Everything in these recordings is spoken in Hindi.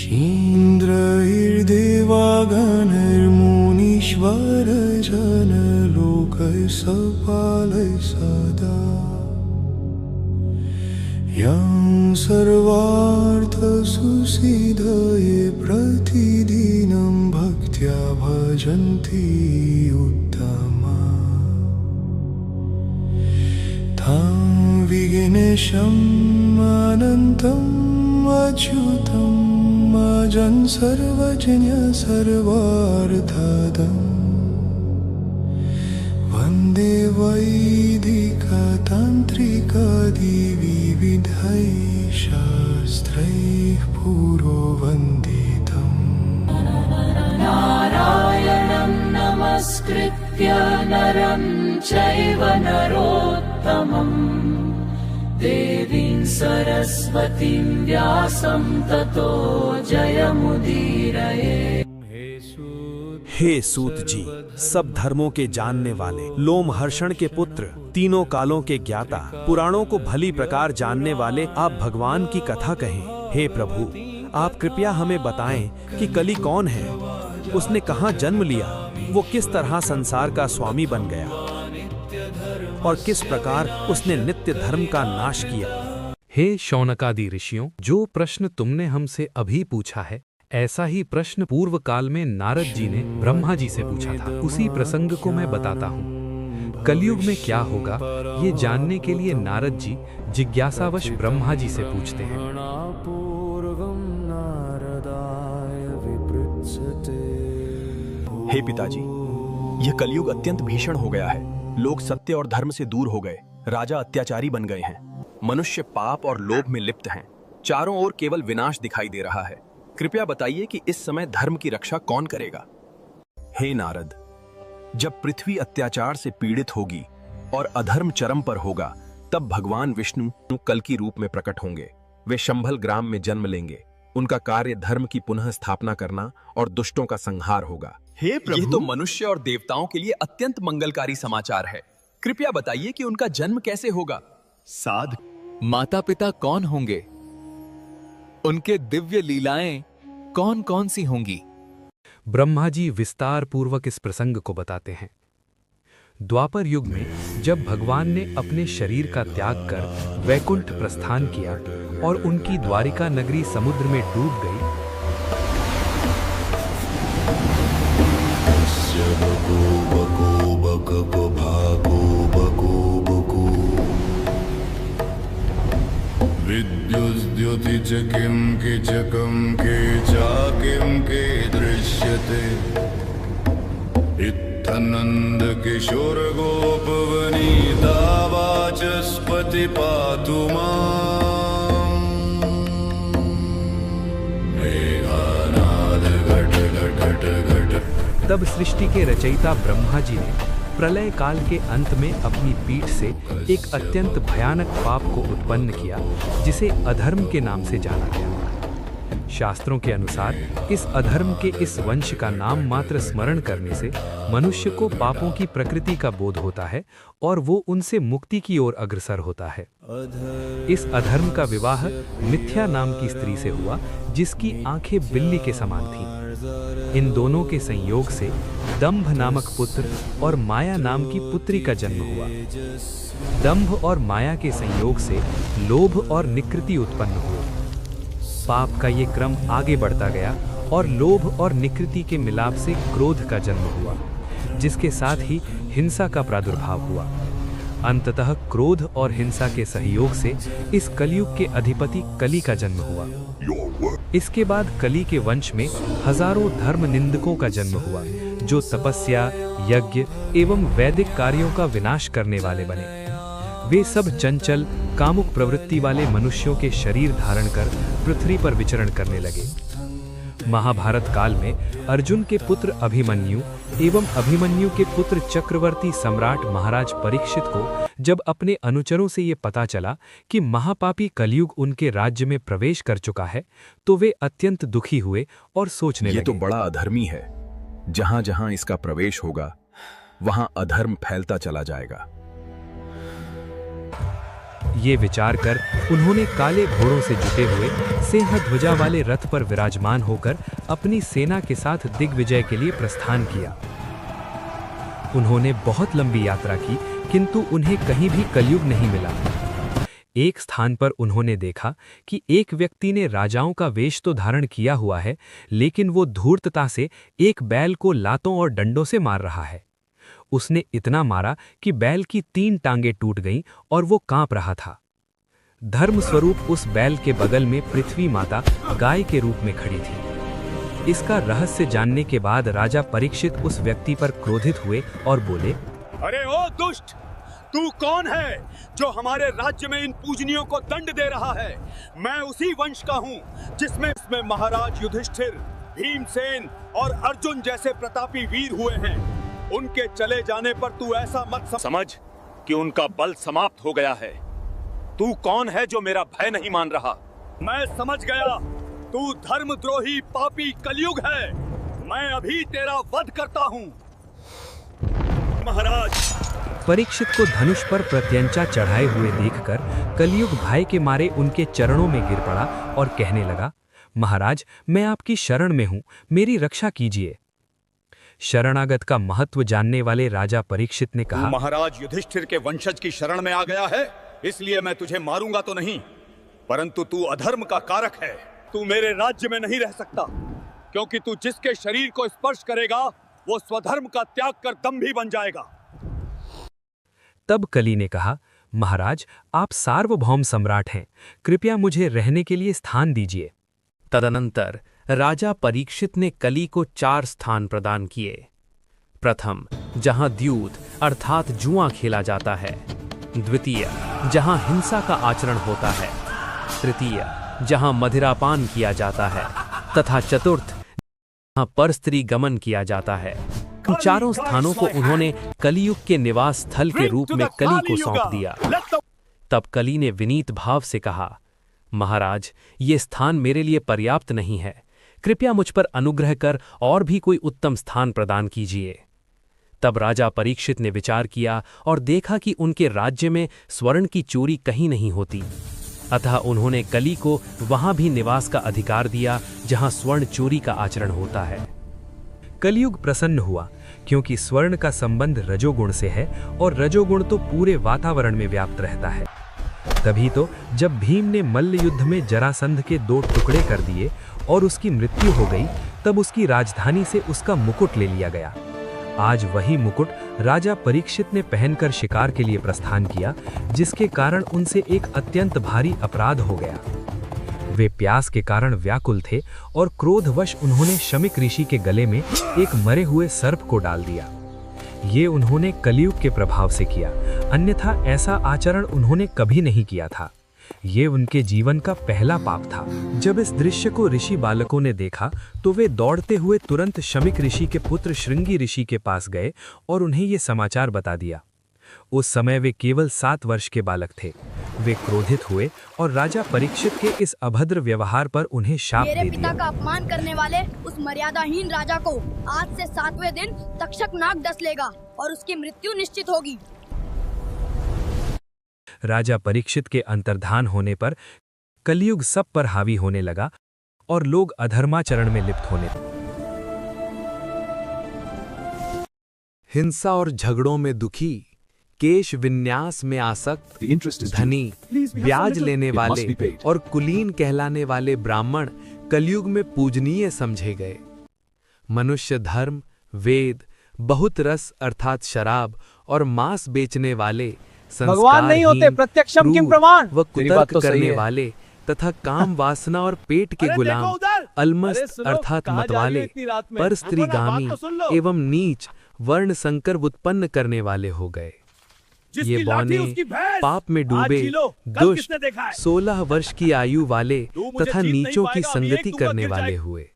इन्द्रैर्देवागणैर्मुनीश्वरजनलोकैः सदा यं सर्वार्थसुसिद्धये प्रतिदिनं भक्त्या भजन्ति उत्तमा तं विघ्नेशम् अनन्तम् अच्युतम् अजं सर्वज्ञ सर्वार्थदम् वन्दे वैदिकतान्त्रिकादिविविधैः शास्त्रैः पुरोवन्दितम् नारायणं नमस्कृत्य नरं चैव नरोत्तमम् देवीं सरस्वतीं व्यासं ततो जयमुदीरये। हे सूत जी, सब धर्मों के जानने वाले, लोमहर्षण के पुत्र, तीनों कालों के ज्ञाता, पुराणों को भली प्रकार जानने वाले आप भगवान की कथा कहें। हे प्रभु, आप कृपया हमें बताएं कि कली कौन है, उसने कहाँ जन्म लिया, वो किस तरह संसार का स्वामी बन गया और किस प्रकार उसने नित्य धर्म का नाश किया। हे शौनकादि ऋषियों, जो प्रश्न तुमने हमसे अभी पूछा है, ऐसा ही प्रश्न पूर्व काल में नारद जी ने ब्रह्मा जी से पूछा था। उसी प्रसंग को मैं बताता हूँ। कलयुग में क्या होगा, ये जानने के लिए नारद जी जिज्ञासावश ब्रह्मा जी से पूछते हैं। हे पिताजी, यह कलयुग अत्यंत भीषण हो गया है। लोग सत्य और धर्म से दूर हो गए, राजा अत्याचारी बन गए हैं, मनुष्य पाप और लोभ में लिप्त हैं, चारों ओर केवल विनाश दिखाई दे रहा है। कृपया बताइए कि इस समय धर्म की रक्षा कौन करेगा। हे नारद, जब पृथ्वी अत्याचार से पीड़ित होगी और अधर्म चरम पर होगा, तब भगवान विष्णु कल की रूप में प्रकट होंगे। वे शंभल ग्राम में जन्म लेंगे। उनका कार्य धर्म की पुनः स्थापना करना और दुष्टों का संहार होगा। हे प्रभु, ये तो मनुष्य और देवताओं के लिए अत्यंत मंगलकारी समाचार है। कृपया बताइए कि उनका जन्म कैसे होगा। साध माता पिता कौन होंगे, उनके दिव्य लीलाएं कौन कौन सी होंगी। ब्रह्मा जी विस्तार पूर्वक इस प्रसंग को बताते हैं। द्वापर युग में जब भगवान ने अपने शरीर का त्याग कर वैकुंठ प्रस्थान किया और उनकी द्वारिका नगरी समुद्र में डूब गई, विद्युद्युति च किं किचकं के चाकिं के दृश्यते इत्थनन्द किशोर गोपवनिता वाचस्पति पातु माम् मेघानाद घट घट घट घट। तब सृष्टि के रचयिता ब्रह्मा जी ने प्रलय काल के अंत में अपनी पीठ से एक अत्यंत भयानक पाप को उत्पन्न किया, जिसे अधर्म के नाम से जाना गया। शास्त्रों के अनुसार इस अधर्म के इस वंश का नाम मात्र स्मरण करने से मनुष्य को पापों की प्रकृति का बोध होता है और वो उनसे मुक्ति की ओर अग्रसर होता है। इस अधर्म का विवाह मिथ्या नाम की स्त्री से हुआ, जिसकी आंखें बिल्ली के समान थीं। इन दोनों के संयोग से दंभ नामक पुत्र और माया नाम की पुत्री का जन्म हुआ। दंभ और माया के संयोग से लोभ और निकृति उत्पन्न हुए। पाप का ये क्रम आगे बढ़ता गया और लोभ और निकृति के मिलाप से क्रोध का जन्म हुआ, जिसके साथ ही हिंसा का प्रादुर्भाव हुआ। अंततः क्रोध और हिंसा के सहयोग से इस कलयुग के अधिपति कली का जन्म हुआ। इसके बाद कली के वंश में हजारों धर्म निंदकों का जन्म हुआ, जो तपस्या, यज्ञ एवं वैदिक कार्यों का विनाश करने वाले बने। वे सब चंचल, कामुक प्रवृत्ति वाले मनुष्यों के शरीर धारण कर पृथ्वी पर विचरण करने लगे। महाभारत काल में अर्जुन के पुत्र अभिमन्यु एवं अभिमन्यु के पुत्र चक्रवर्ती सम्राट महाराज परीक्षित को जब अपने अनुचरों से ये पता चला कि महापापी कलयुग उनके राज्य में प्रवेश कर चुका है, तो वे अत्यंत दुखी हुए और सोचने लगे, ये तो बड़ा अधर्मी है। जहां जहां इसका प्रवेश होगा, वहां अधर्म फैलता चला जाएगा। ये विचार कर उन्होंने काले घोड़ों से जुटे हुए सिंह ध्वजा वाले रथ पर विराजमान होकर अपनी सेना के साथ दिग्विजय के लिए प्रस्थान किया। उन्होंने बहुत लंबी यात्रा की, किंतु उन्हें कहीं भी कलयुग नहीं मिला। एक स्थान पर उन्होंने देखा कि एक व्यक्ति ने राजाओं का वेश तो धारण किया हुआ है, लेकिन वो धूर्तता से एक बैल को लातों और डंडों से मार रहा है। उसने इतना मारा कि बैल की 3 टांगें टूट गईं और वो कांप रहा था। धर्म स्वरूप उस बैल के बगल में पृथ्वी माता गाय के रूप में खड़ी थी। इसका रहस्य जानने के बाद राजा परीक्षित उस व्यक्ति पर क्रोधित हुए और बोले, अरे ओ दुष्ट, तू कौन है जो हमारे राज्य में इन पूजनियों को दंड दे रहा है? मैं उसी वंश का हूँ जिसमें महाराज युधिष्ठिर, भीमसेन और अर्जुन जैसे प्रतापी वीर हुए हैं। उनके चले जाने पर तू ऐसा मत समझ कि उनका बल समाप्त हो गया है। तू कौन है जो मेरा भय नहीं मान रहा? मैं समझ गया, तू धर्मद्रोही पापी कलयुग है। मैं अभी तेरा वध करता हूँ। महाराज, परीक्षित को धनुष पर प्रत्यंचा चढ़ाए हुए देखकर कलयुग भय के मारे उनके चरणों में गिर पड़ा और कहने लगा, महाराज, मैं आपकी शरण में हूं, मेरी रक्षा कीजिए। शरणागत का महत्व जानने वाले राजा परीक्षित ने कहा, महाराज युधिष्ठिर के वंशज की शरण में आ गया है, इसलिए मैं तुझे मारूंगा तो नहीं, परंतु तू अधर्म का कारक है। तू मेरे राज्य में नहीं रह सकता, क्योंकि तू जिसके शरीर को स्पर्श करेगा वो स्वधर्म का त्याग कर दंभी बन जाएगा। तब कली ने कहा, महाराज, आप सार्वभौम सम्राट हैं, कृपया मुझे रहने के लिए स्थान दीजिए। तदनंतर राजा परीक्षित ने कली को 4 स्थान प्रदान किए। प्रथम, जहां द्यूत अर्थात जुआ खेला जाता है। द्वितीय, जहां हिंसा का आचरण होता है। तृतीय, जहां मदिरापान किया जाता है। तथा चतुर्थ, जहां परस्त्री गमन किया जाता है। इन 4 स्थानों को उन्होंने कलियुग के निवास स्थल के रूप में कली को सौंप दिया। तब कली ने विनीत भाव से कहा, महाराज, ये स्थान मेरे लिए पर्याप्त नहीं है, कृपया मुझ पर अनुग्रह कर और भी कोई उत्तम स्थान प्रदान कीजिए। तब राजा परीक्षित ने विचार किया और देखा कि उनके राज्य में स्वर्ण की चोरी कहीं नहीं होती, अतः उन्होंने कली को वहां भी निवास का अधिकार दिया जहां स्वर्ण चोरी का आचरण होता है। कलियुग प्रसन्न हुआ, क्योंकि स्वर्ण का संबंध रजोगुण से है और रजोगुण तो पूरे वातावरण में व्याप्त रहता है। तभी तो जब भीम ने मल्ल युद्ध में जरासंध के 2 टुकड़े कर दिए और उसकी मृत्यु हो गई, तब उसकी राजधानी से उसका मुकुट ले लिया गया। आज वही मुकुट राजा परीक्षित ने पहनकर शिकार के लिए प्रस्थान किया, जिसके कारण उनसे एक अत्यंत भारी अपराध हो गया। वे प्यास के कारण व्याकुल थे और क्रोधवश उन्होंने शमिक ऋषि के गले में एक मरे हुए सर्प को डाल दिया। ये उन्होंने कलियुग के प्रभाव से किया, अन्यथा ऐसा आचरण उन्होंने कभी नहीं किया था। ये उनके जीवन का पहला पाप था। जब इस दृश्य को ऋषि बालकों ने देखा तो वे दौड़ते हुए तुरंत शमिक ऋषि के पुत्र श्रृंगी ऋषि के पास गए और उन्हें ये समाचार बता दिया। उस समय वे केवल 7 वर्ष के बालक थे। वे क्रोधित हुए और राजा परीक्षित के इस अभद्र व्यवहार पर उन्हें शाप दे दिया। मेरे पिता का अपमान करने वाले उस मर्यादाहीन राजा को आज से 7वें दिन तक्षक नाग डस लेगा और उसकी मृत्यु निश्चित होगी। राजा परीक्षित के अंतर्धान होने पर कलियुग सब पर हावी होने लगा और लोग अधर्माचरण में लिप्त होने लगे। हिंसा और झगड़ों में दुखी, केश विन्यास में आसक्त, धनी, ब्याज लेने वाले और कुलीन कहलाने वाले ब्राह्मण कलयुग में पूजनीय समझे गए। मनुष्य धर्म, वेद, बहुत रस अर्थात शराब और मांस बेचने वाले, भगवान नहीं होते, प्रत्यक्षम किम प्रमाण, व कुतर्क करने वाले तथा काम वासना और पेट के गुलाम, अलमस्त अर्थात मतवाले, पर स्त्रीगामी एवं नीच वर्ण संकर उत्पन्न करने वाले हो गए। ये बौने, पाप में डूबे, दुष्ट, 16 वर्ष की आयु वाले तथा नीचों की संगति करने वाले हुए।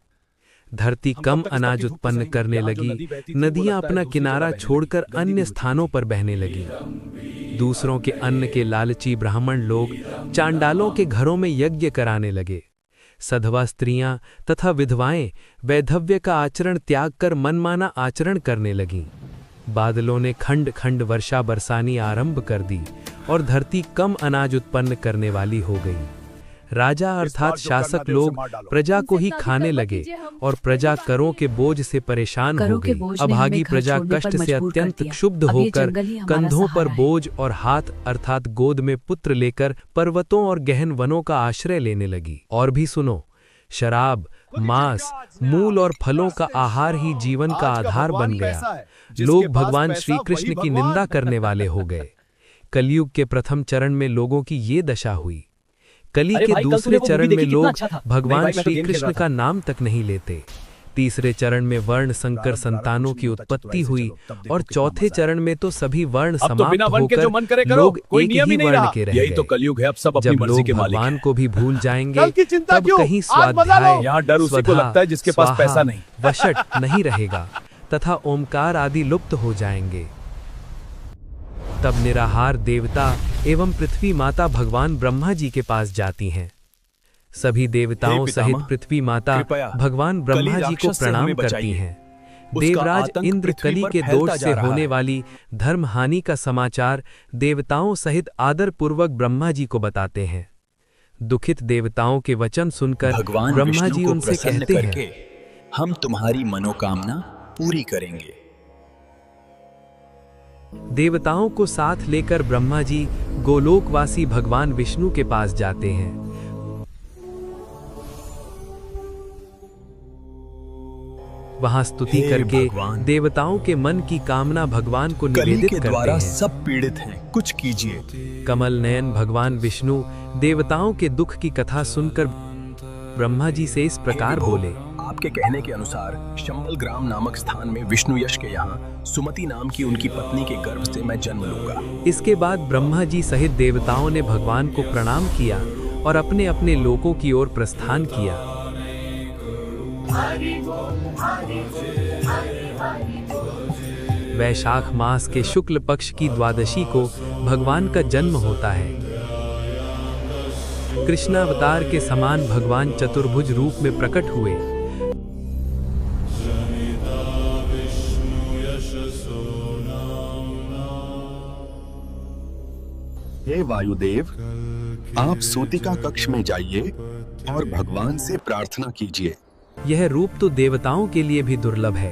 धरती कम अनाज उत्पन्न करने लगी, नदियां अपना किनारा छोड़कर अन्य स्थानों पर बहने लगी। दूसरों के अन्न के लालची ब्राह्मण लोग चांडालों के घरों में यज्ञ कराने लगे। सधवा स्त्रियां तथा विधवाएं वैधव्य का आचरण त्याग कर मनमाना आचरण करने लगीं। बादलों ने खंड खंड वर्षा बरसानी आरंभ कर दी और धरती कम अनाज उत्पन्न करने वाली हो गई। राजा अर्थात शासक लोग प्रजा को ही खाने लगे और प्रजा करों के बोझ से परेशान हो गई। अभागी प्रजा कष्ट से अत्यंत क्षुब्ध होकर कंधों पर बोझ और हाथ अर्थात गोद में पुत्र लेकर पर्वतों और गहन वनों का आश्रय लेने लगी। और भी सुनो, शराब, मांस, मूल और फलों का आहार ही जीवन का आधार बन गया। लोग भगवान श्री कृष्ण की निंदा करने वाले हो गए। कलयुग के प्रथम चरण में लोगों की ये दशा हुई। कली के दूसरे चरण में लोग भगवान श्री कृष्ण का नाम तक नहीं लेते। तीसरे चरण में वर्ण संकर संतानों की उत्पत्ति हुई और चौथे चरण में तो सभी वर्ण समाप्त होकर लोग एक ही वर्ण के रह गए। यही तो कलयुग है, अब सब अपनी जब मर्जी के लोग मालिक भगवान हैं। को भी भूल जाएंगे तब कहीं यहाँ स्वाध्याय, डर उसी को लगता है जिसके पास स्वाहा, पैसा नहीं। वशट नहीं रहेगा तथा ओमकार आदि लुप्त हो जाएंगे। तब निराहार देवता एवं पृथ्वी माता भगवान ब्रह्मा जी के पास जाती हैं। सभी देवताओं सहित पृथ्वी माता भगवान ब्रह्मा जी को प्रणाम करती हैं। देवराज इंद्र कली के दोष से होने वाली धर्म हानि का समाचार देवताओं सहित आदर पूर्वक ब्रह्मा जी को बताते हैं। दुखित देवताओं के वचन सुनकर ब्रह्मा जी उनसे कहते हैं, हम तुम्हारी मनोकामना पूरी करेंगे। देवताओं को साथ लेकर ब्रह्मा जी गोलोकवासी भगवान विष्णु के पास जाते हैं। वहां स्तुति करके देवताओं के मन की कामना भगवान को निवेदित करते हैं। सब पीड़ित हैं, कुछ कीजिए। कमल नयन भगवान विष्णु देवताओं के दुख की कथा सुनकर ब्रह्मा जी से इस प्रकार बोले, आपके कहने के अनुसार शंबल ग्राम नामक स्थान में विष्णु यश के यहाँ सुमति नाम की उनकी पत्नी के गर्भ से मैं जन्म लूंगा। इसके बाद ब्रह्मा जी सहित देवताओं ने भगवान को प्रणाम किया और अपने अपने लोकों की ओर प्रस्थान किया। वैशाख मास के शुक्ल पक्ष की द्वादशी को भगवान का जन्म होता है। कृष्णावतार के समान भगवान चतुर्भुज रूप में प्रकट हुए। हे वायुदेव, आप सूतिका कक्ष में जाइए और भगवान से प्रार्थना कीजिए। यह रूप तो देवताओं के लिए भी दुर्लभ है।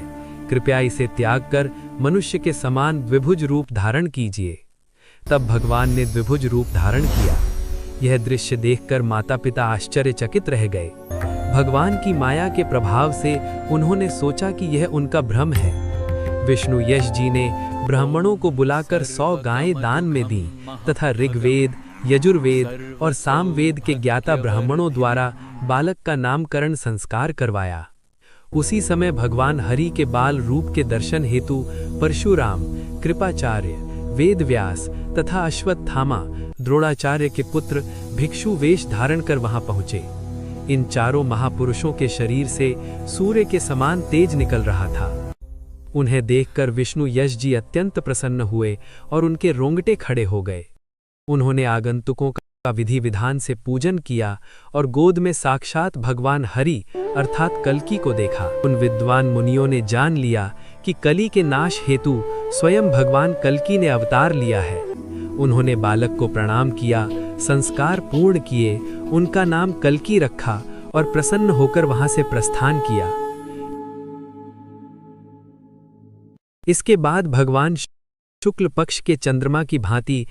कृपया इसे त्याग कर मनुष्य के समान द्विभुज रूप धारण कीजिए। तब भगवान ने द्विभुज रूप धारण किया। यह दृश्य देखकर माता पिता आश्चर्यचकित रह गए। भगवान की माया के प्रभाव से उन्होंने सोचा कि यह उनका भ्रम है। विष्णु यश जी ने ब्राह्मणों को बुलाकर 100 गायें दान में दी तथा ऋग्वेद, यजुर्वेद और सामवेद के ज्ञाता ब्राह्मणों द्वारा बालक का नामकरण संस्कार करवाया। उसी समय भगवान हरि के बाल रूप के दर्शन हेतु परशुराम, कृपाचार्य, वेदव्यास तथा अश्वत्थामा द्रोणाचार्य के पुत्र भिक्षु वेश धारण कर वहां पहुंचे। इन चारों महापुरुषों के शरीर से सूर्य के समान तेज निकल रहा था। उन्हें देखकर विष्णु यश जी अत्यंत प्रसन्न हुए और उनके रोंगटे खड़े हो गए। उन्होंने आगंतुकों का विधि विधान से पूजन किया और गोद में साक्षात भगवान हरि अर्थात कल्की को देखा। उन विद्वान मुनियों ने जान लिया कि कली के नाश हेतु स्वयं भगवान कल्की ने अवतार लिया है। उन्होंने बालक को प्रणाम किया, संस्कार पूर्ण किए, उनका नाम कल्की रखा और प्रसन्न होकर वहां से प्रस्थान किया। इसके बाद भगवान शुक्ल पक्ष के चंद्रमा की भांति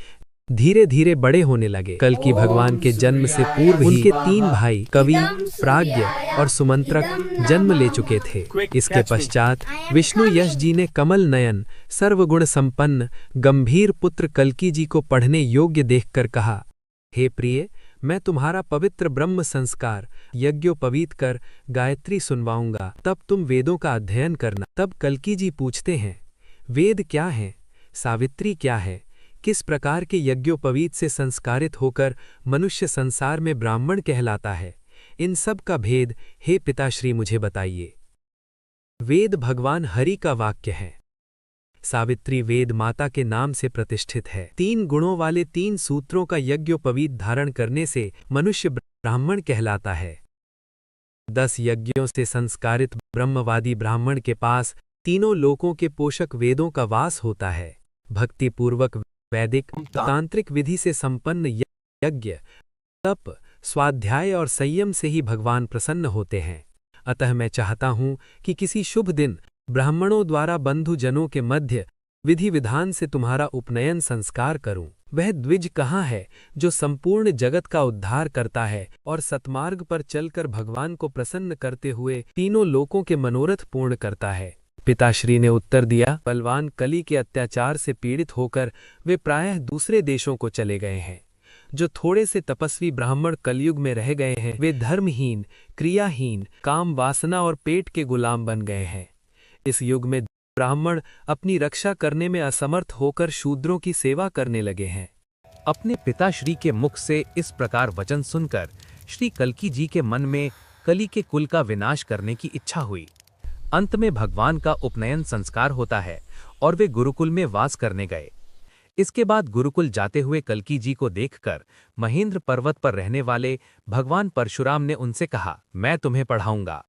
धीरे धीरे बड़े होने लगे। कल्की भगवान के जन्म से पूर्व उनके 3 भाई कवि, प्राज्ञ और सुमंत्रक जन्म ले चुके थे। इसके पश्चात विष्णु यश जी ने कमल नयन सर्वगुण संपन्न गंभीर पुत्र कल्की जी को पढ़ने योग्य देखकर कहा, हे प्रिय, मैं तुम्हारा पवित्र ब्रह्म संस्कार यज्ञोपवीत कर गायत्री सुनवाऊंगा, तब तुम वेदों का अध्ययन करना। तब कल्की जी पूछते हैं, वेद क्या है, सावित्री क्या है, किस प्रकार के यज्ञोपवीत से संस्कारित होकर मनुष्य संसार में ब्राह्मण कहलाता है, इन सब का भेद हे पिताश्री मुझे बताइए। वेद भगवान हरि का वाक्य है। सावित्री वेद माता के नाम से प्रतिष्ठित है। 3 गुणों वाले 3 सूत्रों का यज्ञोपवीत धारण करने से मनुष्य ब्राह्मण कहलाता है। 10 यज्ञों से संस्कारित ब्रह्मवादी ब्राह्मण के पास तीनों लोकों के पोषक वेदों का वास होता है। भक्ति पूर्वक वैदिक तांत्रिक विधि से संपन्न यज्ञ, तप, स्वाध्याय और संयम से ही भगवान प्रसन्न होते हैं। अतः मैं चाहता हूँ कि किसी शुभ दिन ब्राह्मणों द्वारा बंधुजनों के मध्य विधि विधान से तुम्हारा उपनयन संस्कार करूं। वह द्विज कहाँ है जो संपूर्ण जगत का उद्धार करता है और सतमार्ग पर चलकर भगवान को प्रसन्न करते हुए तीनों लोकों के मनोरथ पूर्ण करता है। पिताश्री ने उत्तर दिया, बलवान कली के अत्याचार से पीड़ित होकर वे प्रायः दूसरे देशों को चले गए हैं। जो थोड़े से तपस्वी ब्राह्मण कलयुग में रह गए हैं वे धर्महीन, क्रियाहीन, काम वासना और पेट के गुलाम बन गए हैं। इस युग में ब्राह्मण अपनी रक्षा करने में असमर्थ होकर शूद्रों की सेवा करने लगे हैं। अपने पिताश्री के मुख से इस प्रकार वचन सुनकर श्री कल्की जी के मन में कली के कुल का विनाश करने की इच्छा हुई। अंत में भगवान का उपनयन संस्कार होता है और वे गुरुकुल में वास करने गए। इसके बाद गुरुकुल जाते हुए कल्की जी को देखकर महेंद्र पर्वत पर रहने वाले भगवान परशुराम ने उनसे कहा, मैं तुम्हें पढ़ाऊंगा।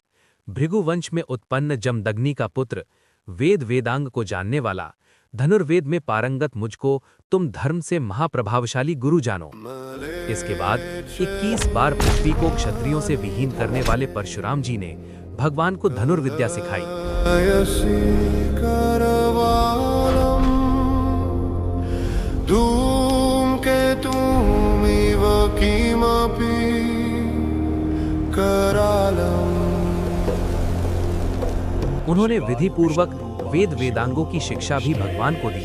भृगुवंश में उत्पन्न जमदग्नि का पुत्र, वेद वेदांग को जानने वाला, धनुर्वेद में पारंगत मुझको तुम धर्म से महाप्रभावशाली गुरु जानो। इसके बाद 21 बार पृथ्वी को क्षत्रियों से विहीन करने वाले परशुराम जी ने भगवान को धनुर्विद्या सिखाई। उन्होंने विधि पूर्वक वेद वेदांगों की शिक्षा भी भगवान को दी।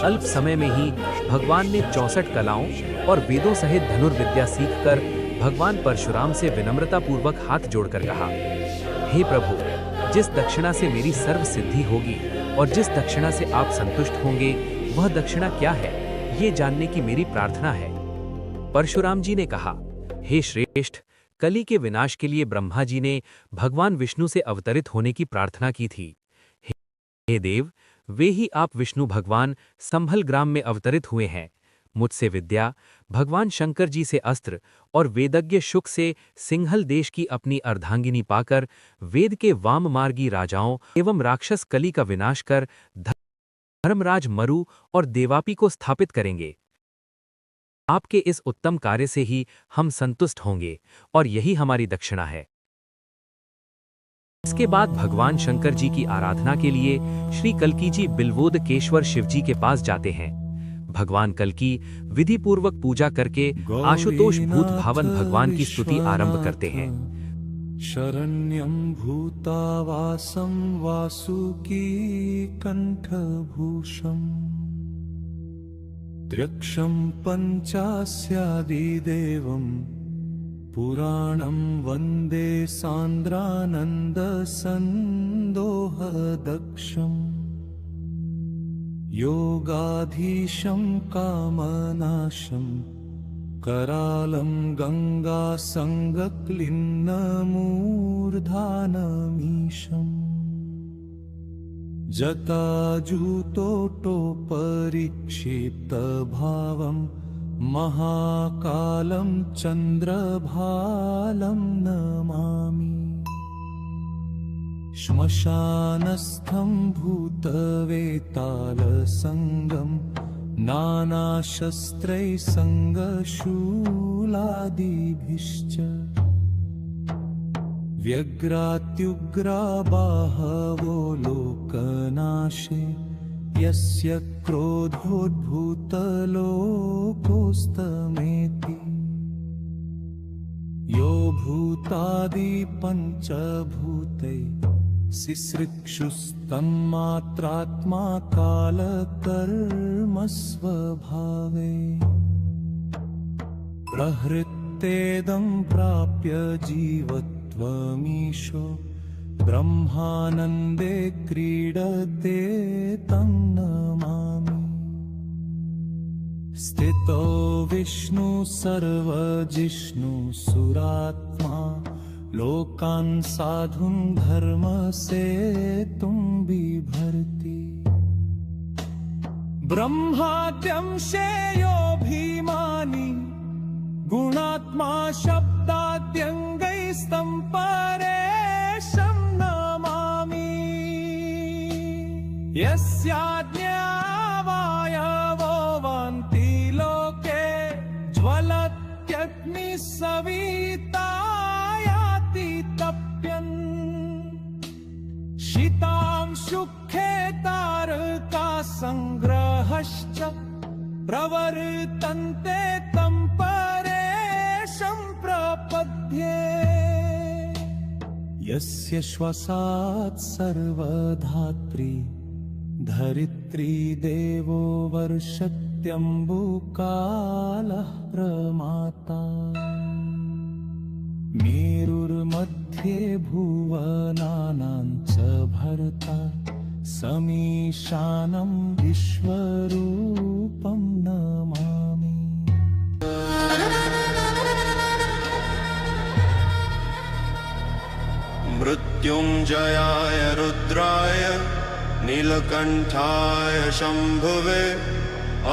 अल्प समय में ही भगवान ने 64 कलाओं और वेदों सहित धनुर्विद्या सीखकर भगवान परशुराम से विनम्रता पूर्वक हाथ जोड़कर कहा, हे प्रभु, जिस दक्षिणा से मेरी सर्व सिद्धि होगी और जिस दक्षिणा से आप संतुष्ट होंगे वह दक्षिणा क्या है, ये जानने की मेरी प्रार्थना है। परशुराम जी ने कहा, हे श्रेष्ठ, कली के विनाश के लिए ब्रह्मा जी ने भगवान विष्णु से अवतरित होने की प्रार्थना की थी। हे देव, वे ही आप विष्णु भगवान संभल ग्राम में अवतरित हुए हैं। मुझसे विद्या, भगवान शंकर जी से अस्त्र और वेदज्ञ शुक से सिंहल देश की अपनी अर्धांगिनी पाकर वेद के वाममार्गी राजाओं एवं राक्षस कली का विनाश कर धर्मराज मरु और देवापी को स्थापित करेंगे। आपके इस उत्तम कार्य से ही हम संतुष्ट होंगे और यही हमारी दक्षिणा है। इसके बाद भगवान शंकर जी की आराधना के लिए श्री कल्की जी बिल्वोदकेश्वर शिवजी के पास जाते हैं। भगवान कल्की विधि पूर्वक पूजा करके आशुतोष भूत भावन भगवान की स्तुति आरंभ करते हैं। शरण्यं भूतावासं वासुकी कंठभूषम् त्र्यक्षं पंचास्यादिदेवं पुराणं वन्दे सान्द्रानन्दसन्दोहदक्षम् योगाधीशं कामनाशं करालं गङ्गासङ्गक्लिन्नमूर्धानमीशम् जटाजूतोटोपरिक्षिप्तभावं महाकालं चन्द्रभालं नमामि। श्मशानस्थं भूतवेतालसङ्गं नानाशस्त्रैः सङ्गशूलादिभिश्च व्यग्रात्युग्राबाहवो लोकनाशे यस्य क्रोधोद्भूतलोकोस्तमेति यो भूतादिपञ्चभूतैः सिसृक्षुस्तन्मात्रात्मा कालकर्मस्वभावे प्रहृत्तेदं प्राप्य जीवत्वमीशो ब्रह्मानन्दे क्रीडते तं नमामि। स्थितो विष्णु सर्वजिष्णु सुरात्मा लोकान् साधुं धर्म से तुम बिभर्ति ब्रह्माद्यं श्रेयोभिमानी गुणात्मा शब्दाद्यङ्गैस्तं परेशं नमामि। यस्याज्ञावायवो संग्रहश्च प्रवर्तन्ते तं परेशं प्रपद्ये यस्य श्वसात् सर्वधात्री धरित्री देवो वर्षत्यम्बुकालः प्रमाता मेरुर्मध्ये भुवनानां च भर्ता समीशानं विश्वरूपं नमामि। मृत्युंजयाय रुद्राय नीलकंठाय शंभुवे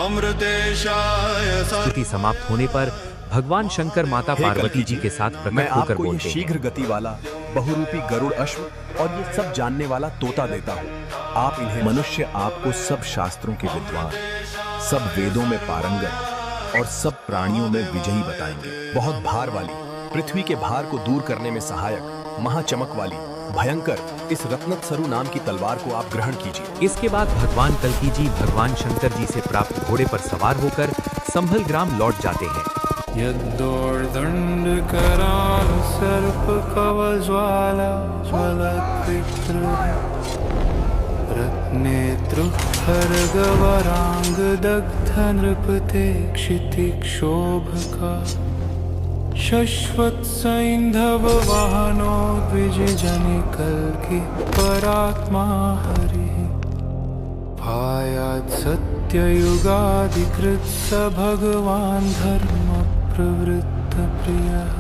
अमृतेशाय स्तुति समाप्त होने पर भगवान शंकर माता पार्वती जी के साथ मैं प्रकट होकर आपको ये बोलते हैं। शीघ्र गति वाला बहुरूपी गरुड़ अश्व और ये सब जानने वाला तोता देता हूँ। आप इन्हें मनुष्य आपको सब शास्त्रों के विद्वान, सब वेदों में पारंगत और सब प्राणियों में विजयी बताएंगे। बहुत भार वाली, पृथ्वी के भार को दूर करने में सहायक, महाचमक वाली, भयंकर इस रत्नत्सरु नाम की तलवार को आप ग्रहण कीजिए। इसके बाद भगवान कल्की जी भगवान शंकर जी से प्राप्त घोड़े पर सवार होकर संभल ग्राम लौट जाते हैं। यद्दोर्दण्ड कराल सर्प कवज्वाला ज्वलत्विक्र रत्नेत्रु खर्गवरांग दग्ध नृपते क्षितिक्षोभका शश्वत सैंधव वाहनो द्विज जनि कल्कि परात्मा हरि भायात् सत्ययुगाधिकृत स भगवान् धर्म प्रवृत्त प्रियः